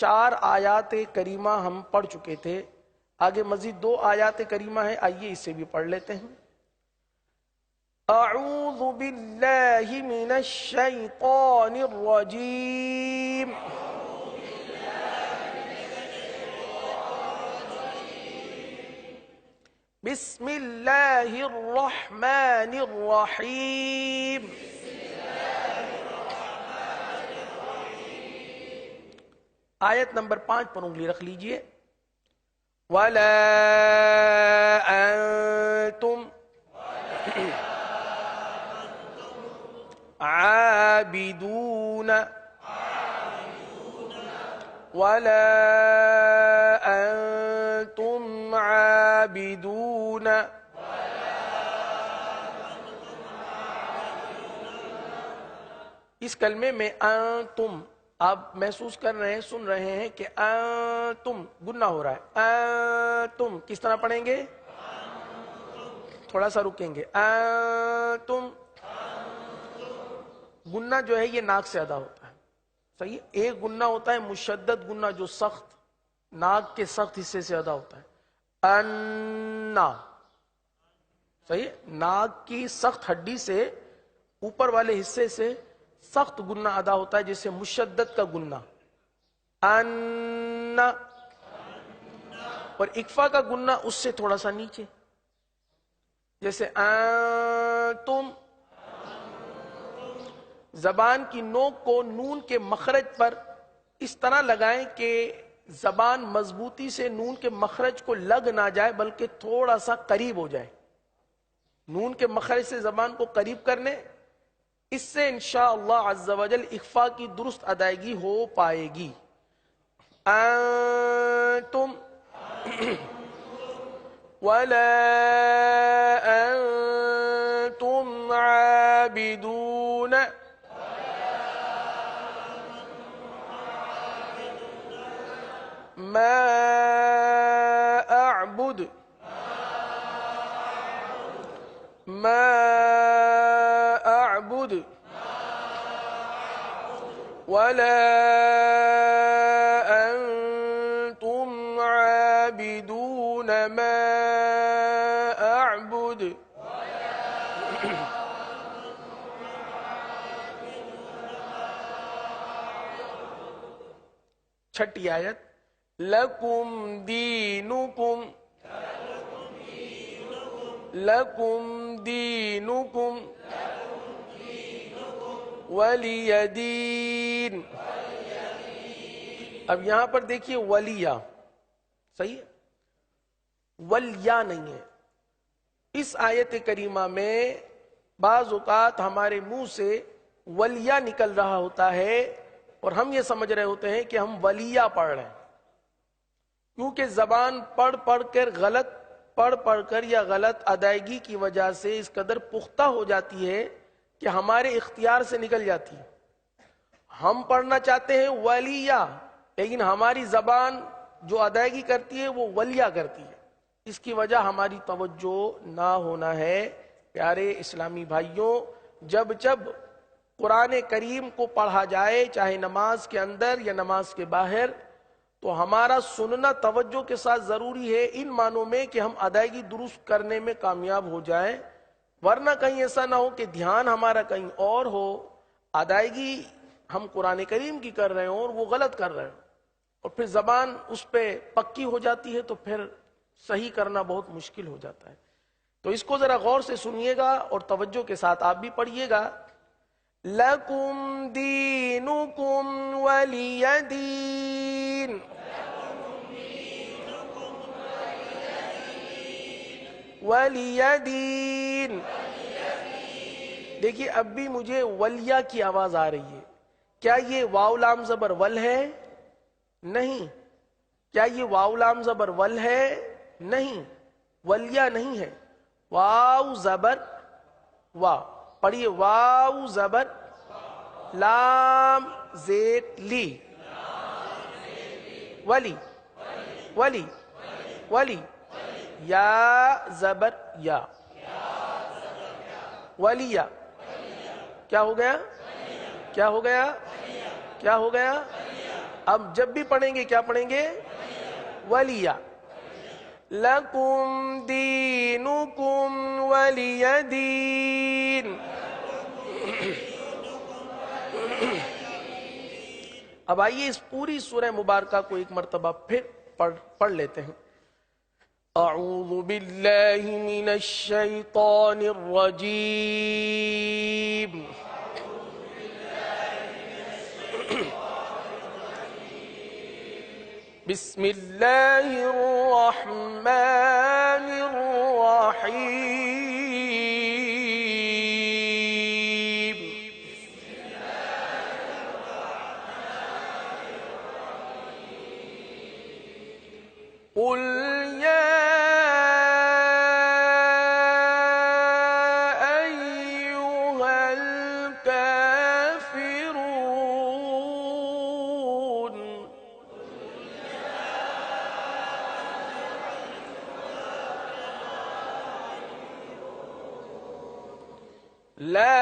4 آیات کریمہ ہم پڑھ چکے تھے، آگے مزید 2 آیات کریمہ ہیں، آئیے اسے بھی پڑھ لیتے ہیں۔ اعوذ باللہ من الشیطان الرجیم، بسم اللہ الرحمن الرحیم۔ آیت نمبر 5 پر انگلی رکھ لیجئے۔ وَلَا أَنْتُمْ عَابِدُونَ وَلَا أَنْتُمْ عَابِدُونَ۔ اس کلمے میں انتم آپ محسوس کر رہے ہیں، سن رہے ہیں کہ انتم گنہ ہو رہا ہے۔ انتم کس طرح پڑھیں گے؟ تھوڑا سا رکیں گے۔ انتم گنہ جو ہے یہ ناک سے ادا ہوتا ہے، صحیح؟ ایک گنہ ہوتا ہے مشدد گنہ جو سخت ناک کے سخت حصے سے ادا ہوتا ہے، انا، صحیح؟ ناک کی سخت ہڈی سے اوپر والے حصے سے سخت گنہ ادا ہوتا ہے جسے مشدد کا گنہ انا، اور اکفا کا گنہ اس سے تھوڑا سا نیچے، جیسے انتم۔ زبان کی نوک کو نون کے مخرج پر اس طرح لگائیں کہ زبان مضبوطی سے نون کے مخرج کو لگ نہ جائے بلکہ تھوڑا سا قریب ہو جائے۔ نون کے مخرج سے زبان کو قریب کرنے، اس سے انشاءاللہ عز و جل اخفاء کی درست ادائیگی ہو پائے گی۔ انتم ولا انتم عابدون ما اعبد ما اعبد ولا انتم عابدون ما اعبد۔ چھٹی آیت، لکم دینکم لکم دینکم ولی دین۔ اب یہاں پر دیکھیے ولیہ، صحیح ہے؟ ولیہ نہیں ہے۔ اس آیت کریمہ میں بعض اوقات ہمارے منہ سے ولیہ نکل رہا ہوتا ہے اور ہم یہ سمجھ رہے ہوتے ہیں کہ ہم ولیہ پڑھ رہے ہیں، کیونکہ زبان پڑھ پڑھ کر یا غلط ادائیگی کی وجہ سے اس قدر پختہ ہو جاتی ہے کہ ہمارے اختیار سے نکل جاتی ہے۔ ہم پڑھنا چاہتے ہیں ولیہ، لیکن ہماری زبان جو ادائیگی کرتی ہے وہ ولیہ کرتی ہے۔ اس کی وجہ ہماری توجہ نہ ہونا ہے۔ پیارے اسلامی بھائیوں، جب قرآن کریم کو پڑھا جائے، چاہے نماز کے اندر یا نماز کے باہر، تو ہمارا سننا توجہ کے ساتھ ضروری ہے، ان معنوں میں کہ ہم ادائیگی درست کرنے میں کامیاب ہو جائیں، ورنہ کہیں ایسا نہ ہو کہ دھیان ہمارا کہیں اور ہو، ادائیگی ہم قرآن کریم کی کر رہے ہوں اور وہ غلط کر رہے ہوں، اور پھر زبان اس پہ پکی ہو جاتی ہے تو پھر صحیح کرنا بہت مشکل ہو جاتا ہے۔ تو اس کو ذرا غور سے سنیے گا اور توجہ کے ساتھ آپ بھی پڑھیے گا۔ لَكُمْ دِينُكُمْ وَلِيَ دِينِ۔ وَلِيَ دِينِ۔ دیکھیے اب بھی مجھے ولیہ کی آواز آ رہی ہے۔ کیا یہ واو لام زبر ول ہے؟ نہیں۔ کیا یہ واو لام زبر ول ہے؟ نہیں، ولیہ نہیں ہے۔ واو زبر وا، پڑھیے واو زبر لام زیر لی، ولی ولی ولی، یا زبر یا، ولیہ۔ کیا ہو گیا؟ کیا ہو گیا؟ کیا ہو گیا؟ اب جب بھی پڑھیں گے کیا پڑھیں گے؟ ولیہ. لَكُمْ دِينُكُمْ وَلِيَ دِينِ. اب آئیے اس پوری سورہ مبارکہ کو ایک مرتبہ پھر پڑھ لیتے ہیں. اعوذ باللہ من الشیطان الرجیم. بسم اللہ الرحمن الرحیم. قل یا ایہا الکافرون. لا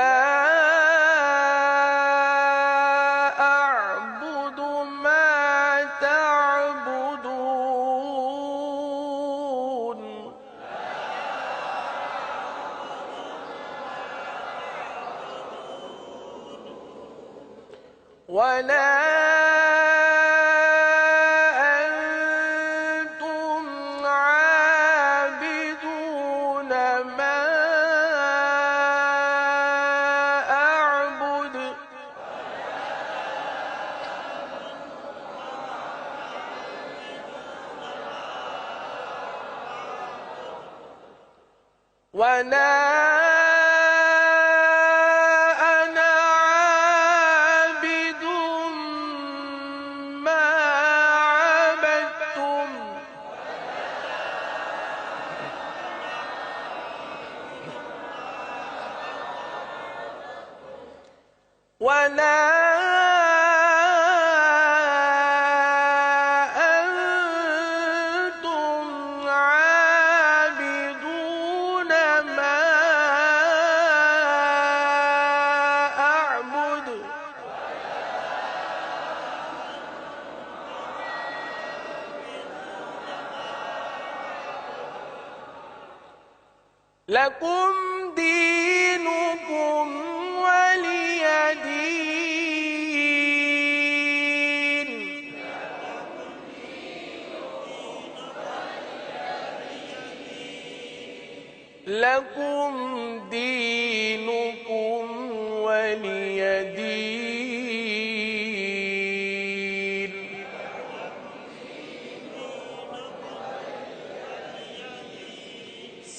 أعبد ما تعبدون. ولا أنتم عابدون ما أعبد. ولا أنا عابد ما عبدتم. ولا أنتم عابدون ما أعبد. لكم دينكم ولي دين. لكم دينكم ولي دين.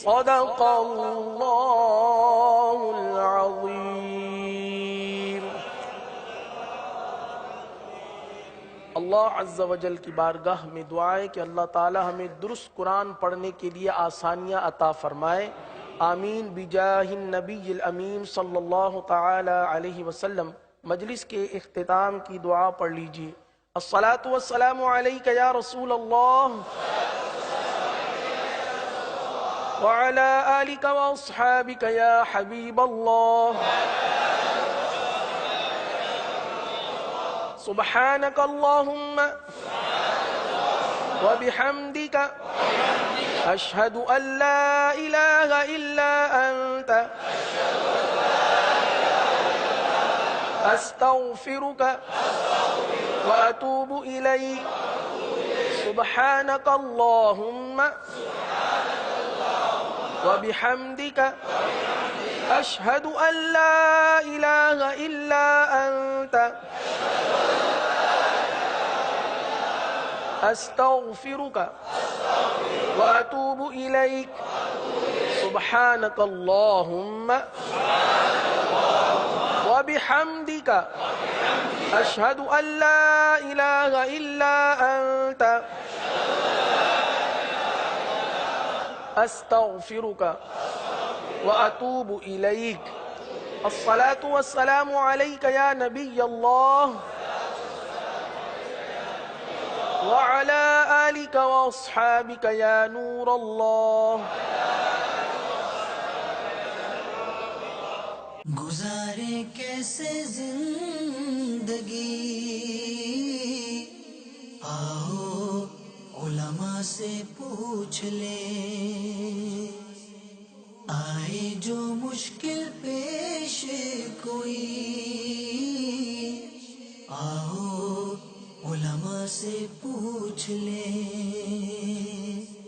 صدق اللہ العظیم. اللہ عز و جل کی بارگاہ میں دعا ہے کہ اللہ تعالی ہمیں درست قرآن پڑھنے کے لیے آسانیاں عطا فرمائے. آمین بجاہ النبی الامین صلی اللہ تعالی علیہ وسلم. مجلس کے اختتام کی دعا پڑھ لیجیے. الصلاۃ والسلام علیک یا رسول اللہ وعلى آلك وأصحابك يا حبيب الله. سبحانك اللهم وبحمدك أشهد أن لا إله إلا أنت أستغفرك وأتوب إليك. سبحانك اللهم وبحمدك أشهد أن لا إله إلا أنت أستغفرك وأتوب إليك. سبحانك اللهم وبحمدك أشهد أن لا إله إلا أنت أستغفرك وأتوب إليك. الصلاة والسلام عليك يا نبي الله وعلى آلك وأصحابك يا نور الله. گزارے کیسے زندگی آؤ علماء سے پوچھ لیں، آئے جو مشکل پیش کوئی، آؤ علماء سے پوچھ لیں۔